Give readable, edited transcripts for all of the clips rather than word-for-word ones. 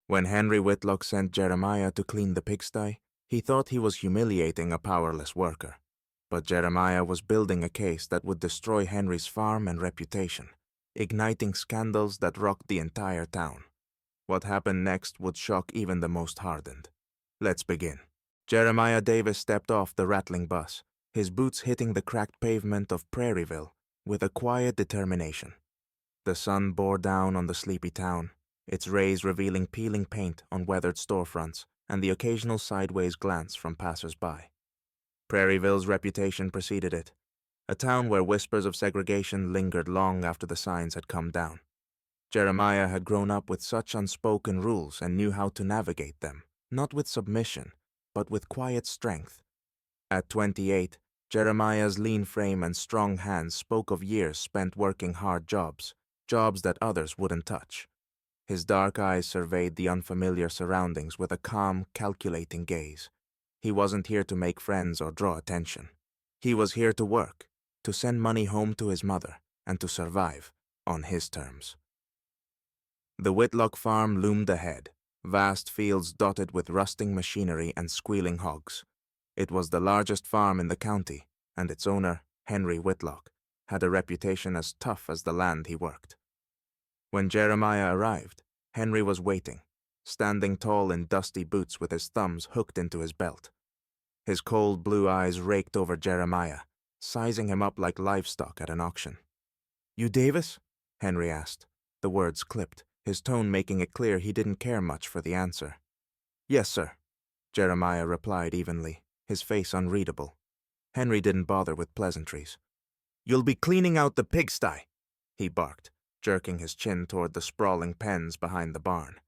When Henry Whitlock sent Jeremiah to clean the pigsty, he thought he was humiliating a powerless worker. But Jeremiah was building a case that would destroy Henry's farm and reputation, igniting scandals that rocked the entire town. What happened next would shock even the most hardened. Let's begin. Jeremiah Davis stepped off the rattling bus, his boots hitting the cracked pavement of Prairieville with a quiet determination. The sun bore down on the sleepy town, its rays revealing peeling paint on weathered storefronts and the occasional sideways glance from passers-by. Prairieville's reputation preceded it, a town where whispers of segregation lingered long after the signs had come down. Jeremiah had grown up with such unspoken rules and knew how to navigate them, not with submission, but with quiet strength. At 28, Jeremiah's lean frame and strong hands spoke of years spent working hard jobs that others wouldn't touch. His dark eyes surveyed the unfamiliar surroundings with a calm, calculating gaze. He wasn't here to make friends or draw attention. He was here to work, to send money home to his mother, and to survive on his terms. The Whitlock farm loomed ahead, vast fields dotted with rusting machinery and squealing hogs. It was the largest farm in the county, and its owner, Henry Whitlock, had a reputation as tough as the land he worked. When Jeremiah arrived, Henry was waiting, standing tall in dusty boots with his thumbs hooked into his belt. His cold blue eyes raked over Jeremiah, sizing him up like livestock at an auction. "You Davis?" Henry asked. The words clipped, his tone making it clear he didn't care much for the answer. "Yes, sir," Jeremiah replied evenly, his face unreadable. Henry didn't bother with pleasantries. "You'll be cleaning out the pigsty," he barked, jerking his chin toward the sprawling pens behind the barn.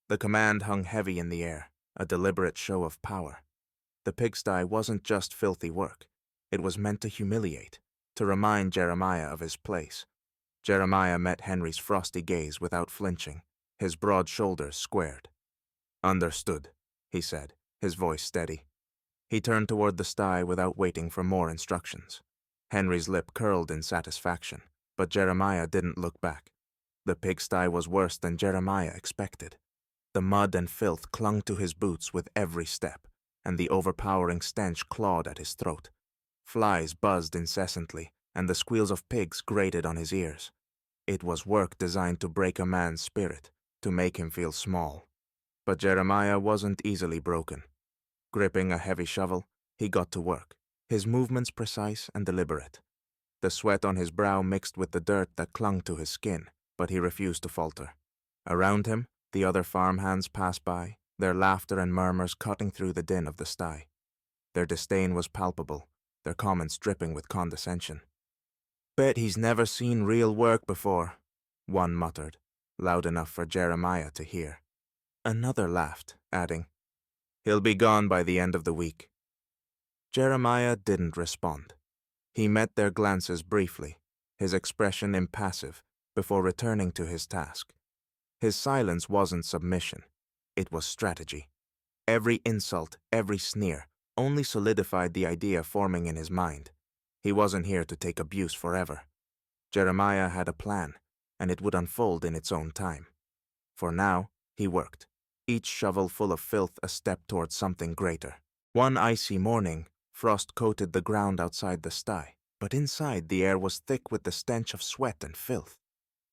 The command hung heavy in the air, a deliberate show of power. The pigsty wasn't just filthy work. It was meant to humiliate, to remind Jeremiah of his place. Jeremiah met Henry's frosty gaze without flinching, his broad shoulders squared. "Understood," he said, his voice steady. He turned toward the sty without waiting for more instructions. Henry's lip curled in satisfaction, but Jeremiah didn't look back. The pigsty was worse than Jeremiah expected. The mud and filth clung to his boots with every step, and the overpowering stench clawed at his throat. Flies buzzed incessantly, and the squeals of pigs grated on his ears. It was work designed to break a man's spirit, to make him feel small. But Jeremiah wasn't easily broken. Gripping a heavy shovel, he got to work, his movements precise and deliberate. The sweat on his brow mixed with the dirt that clung to his skin, but he refused to falter. Around him, the other farmhands passed by, their laughter and murmurs cutting through the din of the sty. Their disdain was palpable, their comments dripping with condescension. "Bet he's never seen real work before," one muttered, loud enough for Jeremiah to hear. Another laughed, adding, "He'll be gone by the end of the week." Jeremiah didn't respond. He met their glances briefly, his expression impassive, before returning to his task. His silence wasn't submission. It was strategy. Every insult, every sneer, only solidified the idea forming in his mind. He wasn't here to take abuse forever. Jeremiah had a plan, and it would unfold in its own time. For now, he worked, each shovel full of filth a step toward something greater. One icy morning, frost coated the ground outside the sty, but inside the air was thick with the stench of sweat and filth.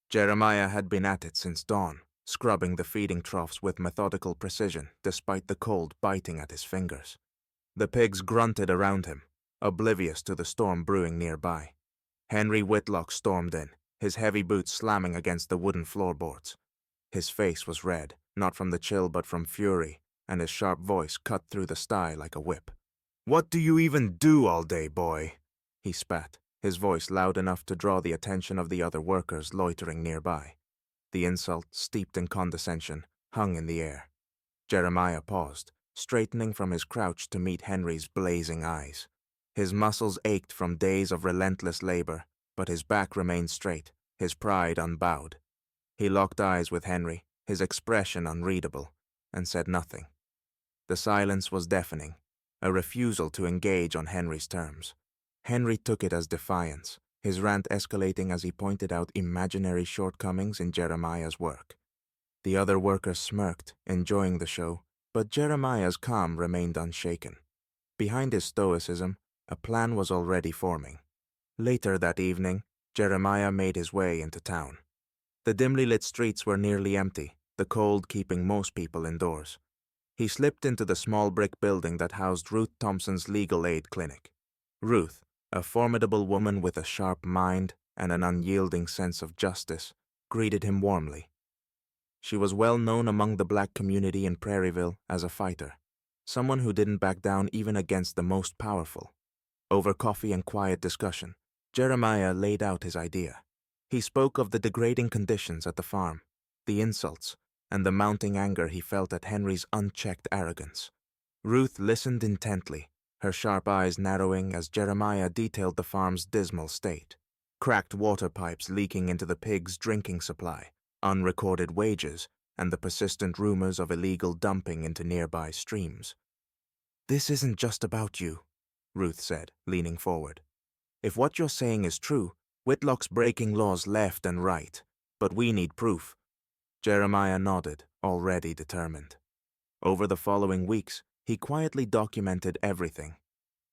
Jeremiah had been at it since dawn, scrubbing the feeding troughs with methodical precision despite the cold biting at his fingers. The pigs grunted around him, oblivious to the storm brewing nearby. Henry Whitlock stormed in, his heavy boots slamming against the wooden floorboards. His face was red, not from the chill but from fury, and his sharp voice cut through the sty like a whip. "What do you even do all day, boy?" he spat, his voice loud enough to draw the attention of the other workers loitering nearby. The insult, steeped in condescension, hung in the air. Jeremiah paused, straightening from his crouch to meet Henry's blazing eyes. His muscles ached from days of relentless labor, but his back remained straight, his pride unbowed. He locked eyes with Henry, his expression unreadable, and said nothing. The silence was deafening, a refusal to engage on Henry's terms. Henry took it as defiance, his rant escalating as he pointed out imaginary shortcomings in Jeremiah's work. The other workers smirked, enjoying the show, but Jeremiah's calm remained unshaken. Behind his stoicism, a plan was already forming. Later that evening, Jeremiah made his way into town. The dimly lit streets were nearly empty, the cold keeping most people indoors. He slipped into the small brick building that housed Ruth Thompson's legal aid clinic. Ruth, a formidable woman with a sharp mind and an unyielding sense of justice, greeted him warmly. She was well known among the black community in Prairieville as a fighter, someone who didn't back down even against the most powerful. Over coffee and quiet discussion, Jeremiah laid out his idea. He spoke of the degrading conditions at the farm, the insults, and the mounting anger he felt at Henry's unchecked arrogance. Ruth listened intently, her sharp eyes narrowing as Jeremiah detailed the farm's dismal state. Cracked water pipes leaking into the pigs' drinking supply, unrecorded wages, and the persistent rumors of illegal dumping into nearby streams. "This isn't just about you," Ruth said, leaning forward. "If what you're saying is true, Whitlock's breaking laws left and right, but we need proof." Jeremiah nodded, already determined. Over the following weeks, he quietly documented everything.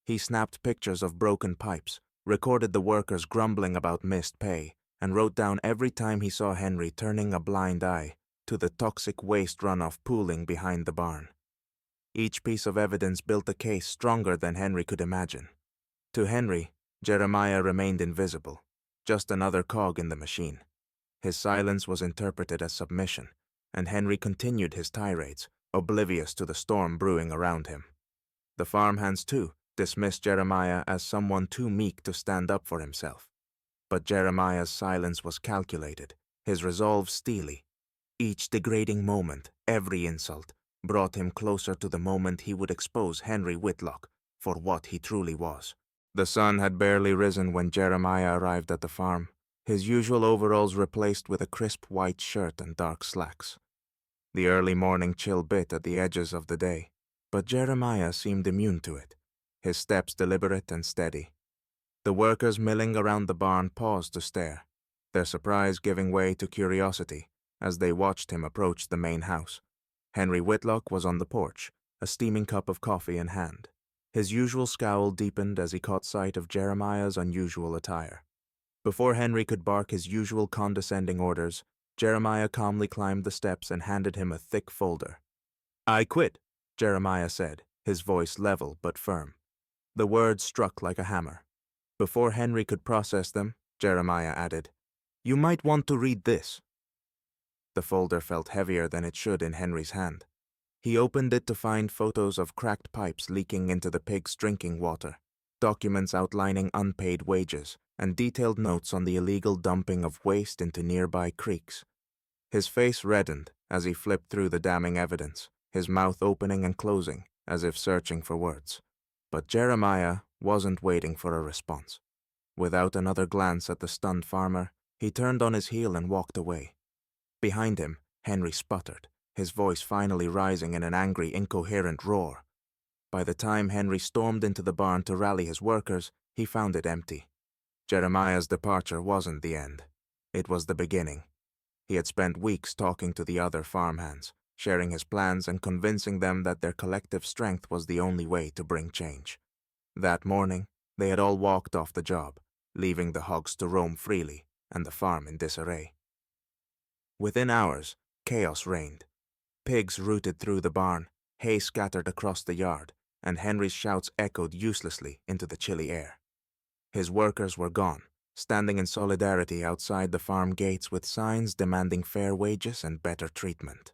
He snapped pictures of broken pipes, recorded the workers grumbling about missed pay, and wrote down every time he saw Henry turning a blind eye to the toxic waste runoff pooling behind the barn. Each piece of evidence built a case stronger than Henry could imagine. To Henry, Jeremiah remained invisible, just another cog in the machine. His silence was interpreted as submission, and Henry continued his tirades, oblivious to the storm brewing around him. The farmhands, too, dismissed Jeremiah as someone too meek to stand up for himself. But Jeremiah's silence was calculated, his resolve steely. Each degrading moment, every insult, brought him closer to the moment he would expose Henry Whitlock for what he truly was. The sun had barely risen when Jeremiah arrived at the farm, his usual overalls replaced with a crisp white shirt and dark slacks. The early morning chill bit at the edges of the day, but Jeremiah seemed immune to it, his steps deliberate and steady. The workers milling around the barn paused to stare, their surprise giving way to curiosity as they watched him approach the main house. Henry Whitlock was on the porch, a steaming cup of coffee in hand. His usual scowl deepened as he caught sight of Jeremiah's unusual attire. Before Henry could bark his usual condescending orders, Jeremiah calmly climbed the steps and handed him a thick folder. "I quit," Jeremiah said, his voice level but firm. The words struck like a hammer. Before Henry could process them, Jeremiah added, "You might want to read this." The folder felt heavier than it should in Henry's hand. He opened it to find photos of cracked pipes leaking into the pigs' drinking water, documents outlining unpaid wages, and detailed notes on the illegal dumping of waste into nearby creeks. His face reddened as he flipped through the damning evidence, his mouth opening and closing as if searching for words. But Jeremiah wasn't waiting for a response. Without another glance at the stunned farmer, he turned on his heel and walked away. Behind him, Henry sputtered, his voice finally rising in an angry, incoherent roar. By the time Henry stormed into the barn to rally his workers, he found it empty. Jeremiah's departure wasn't the end. It was the beginning. He had spent weeks talking to the other farmhands, sharing his plans and convincing them that their collective strength was the only way to bring change. That morning, they had all walked off the job, leaving the hogs to roam freely and the farm in disarray. Within hours, chaos reigned. Pigs rooted through the barn, hay scattered across the yard, and Henry's shouts echoed uselessly into the chilly air. His workers were gone, standing in solidarity outside the farm gates with signs demanding fair wages and better treatment.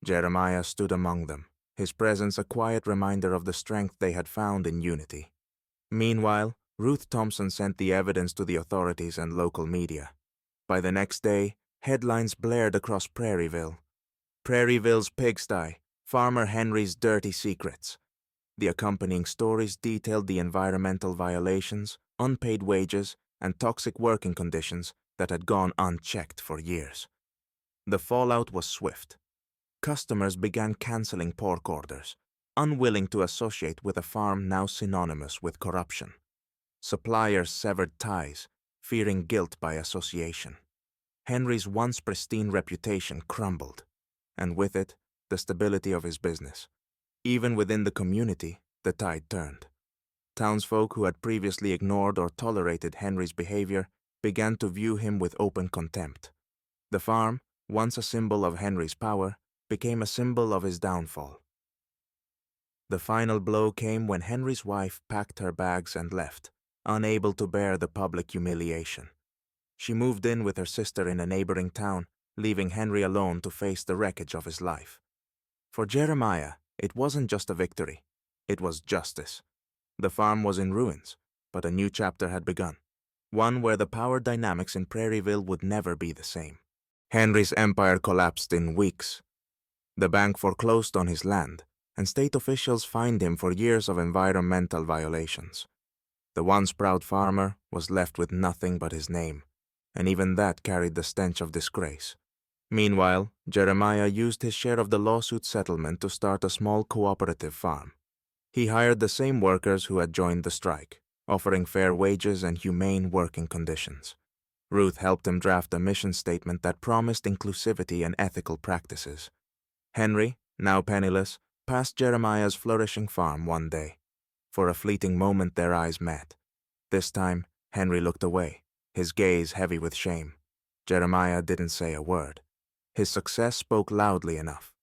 Jeremiah stood among them, his presence a quiet reminder of the strength they had found in unity. Meanwhile, Ruth Thompson sent the evidence to the authorities and local media. By the next day, headlines blared across Prairieville. "Prairieville's Pigsty, Farmer Henry's Dirty Secrets." The accompanying stories detailed the environmental violations, unpaid wages, and toxic working conditions that had gone unchecked for years. The fallout was swift. Customers began canceling pork orders, unwilling to associate with a farm now synonymous with corruption. Suppliers severed ties, fearing guilt by association. Henry's once pristine reputation crumbled. and with it, the stability of his business. Even within the community, the tide turned. Townsfolk who had previously ignored or tolerated Henry's behavior began to view him with open contempt. The farm, once a symbol of Henry's power, became a symbol of his downfall. The final blow came when Henry's wife packed her bags and left, unable to bear the public humiliation. She moved in with her sister in a neighboring town, leaving Henry alone to face the wreckage of his life. For Jeremiah, it wasn't just a victory, it was justice. The farm was in ruins, but a new chapter had begun, one where the power dynamics in Prairieville would never be the same. Henry's empire collapsed in weeks. The bank foreclosed on his land, and state officials fined him for years of environmental violations. The once proud farmer was left with nothing but his name, and even that carried the stench of disgrace. Meanwhile, Jeremiah used his share of the lawsuit settlement to start a small cooperative farm. He hired the same workers who had joined the strike, offering fair wages and humane working conditions. Ruth helped him draft a mission statement that promised inclusivity and ethical practices. Henry, now penniless, passed Jeremiah's flourishing farm one day. For a fleeting moment their eyes met. This time, Henry looked away, his gaze heavy with shame. Jeremiah didn't say a word. His success spoke loudly enough.